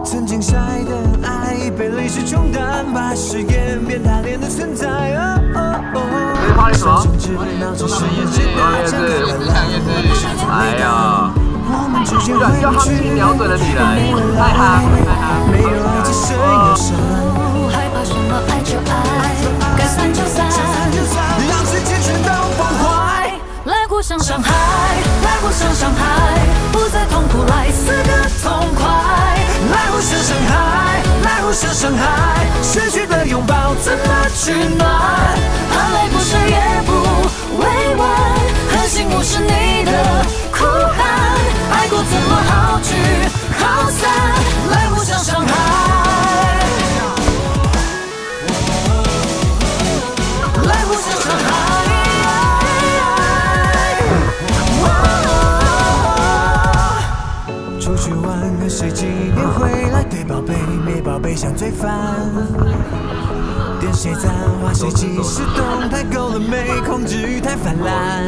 曾经晒的爱被泪水冲淡，把誓言变大脸的存在。甚至闹着世界大战的哎呀，我们之间回不去，瞄准了你了，太哈！没有爱只剩忧伤。害怕什么爱就爱，该散就散，让世界全都崩坏。来互相伤害，来互相伤害，不再痛苦，来死个痛快。来互相伤害，来互相伤害，失去的拥抱怎么取暖？含泪不舍也不委婉，狠心无视你的哭喊。爱过怎么好聚好散？来互相伤害，来互相伤害。出去玩和谁几年回来？对宝贝没宝贝像罪犯。点谁赞话谁即时动态够了没？控制欲太泛滥。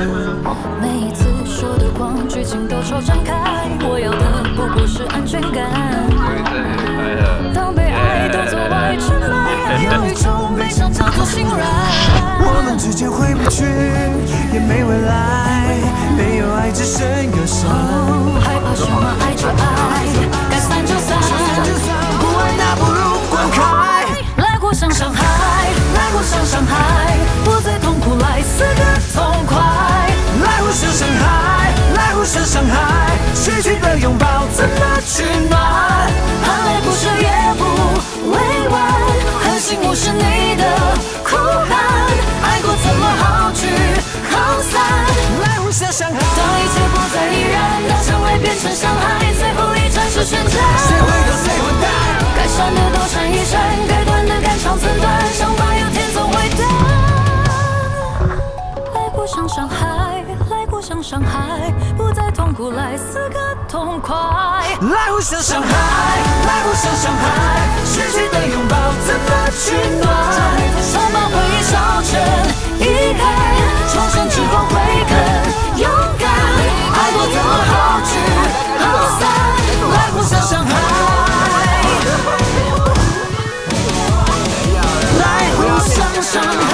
每一次说的谎，剧情都超展开。我要的不过是安全感。当被爱都走歪全来，有一种悲伤叫做心软。我们之间回不去，也没未来，没有爱只剩忧伤。害怕什么爱就爱，该散就散，不爱那不如滚开。来互相伤害，来互相伤害，不再痛苦，来死个痛快。来互相伤害，来互相伤害，失去的拥抱怎么取暖？含泪不舍也不委婉，狠心无视你的哭喊。爱过怎么好聚好散？来互相伤害。当一切不再依然，当相爱变成伤害，最后一战是宣战。谁会斗谁混蛋？该闪的都闪一闪，该断的肝肠寸断，伤疤有天总会淡。来互相伤害，来互相伤害，不再痛苦，来死个痛快。来互相伤害，来互相伤害，失去的拥抱怎么取暖？伤疤回忆烧成遗憾，重生之后会更勇敢。爱过怎么好聚好散？来互相伤害，来互相伤害。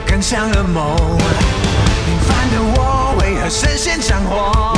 更像噩梦，平凡的我为何深陷战火？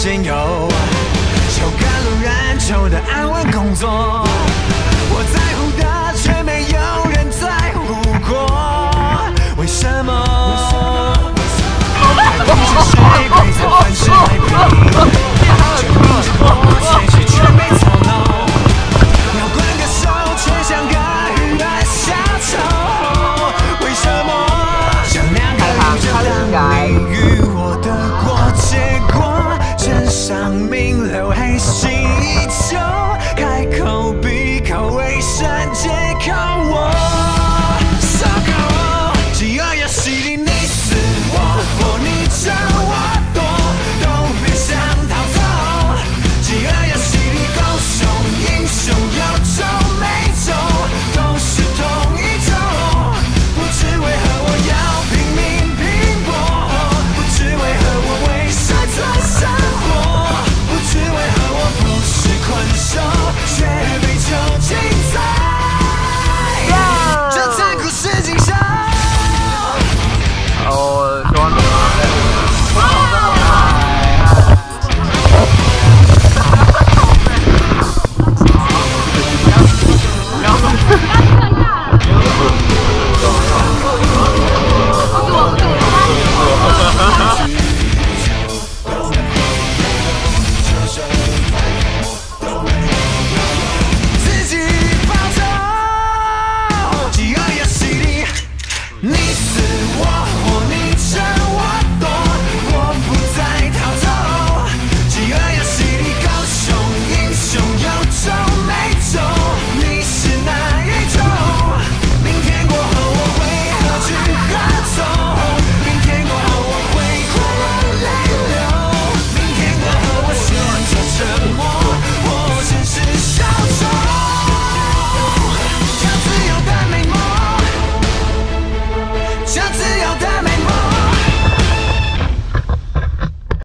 兼有，求赶路人求的安稳工作，我在乎的却没有人在乎过，为什么？不是谁规则凡事太平，就明知我采取却没操弄，摇滚歌手却像个鱼儿小丑，为什么？像两个鱼就当你与我的过，结果真上名留黑心依旧。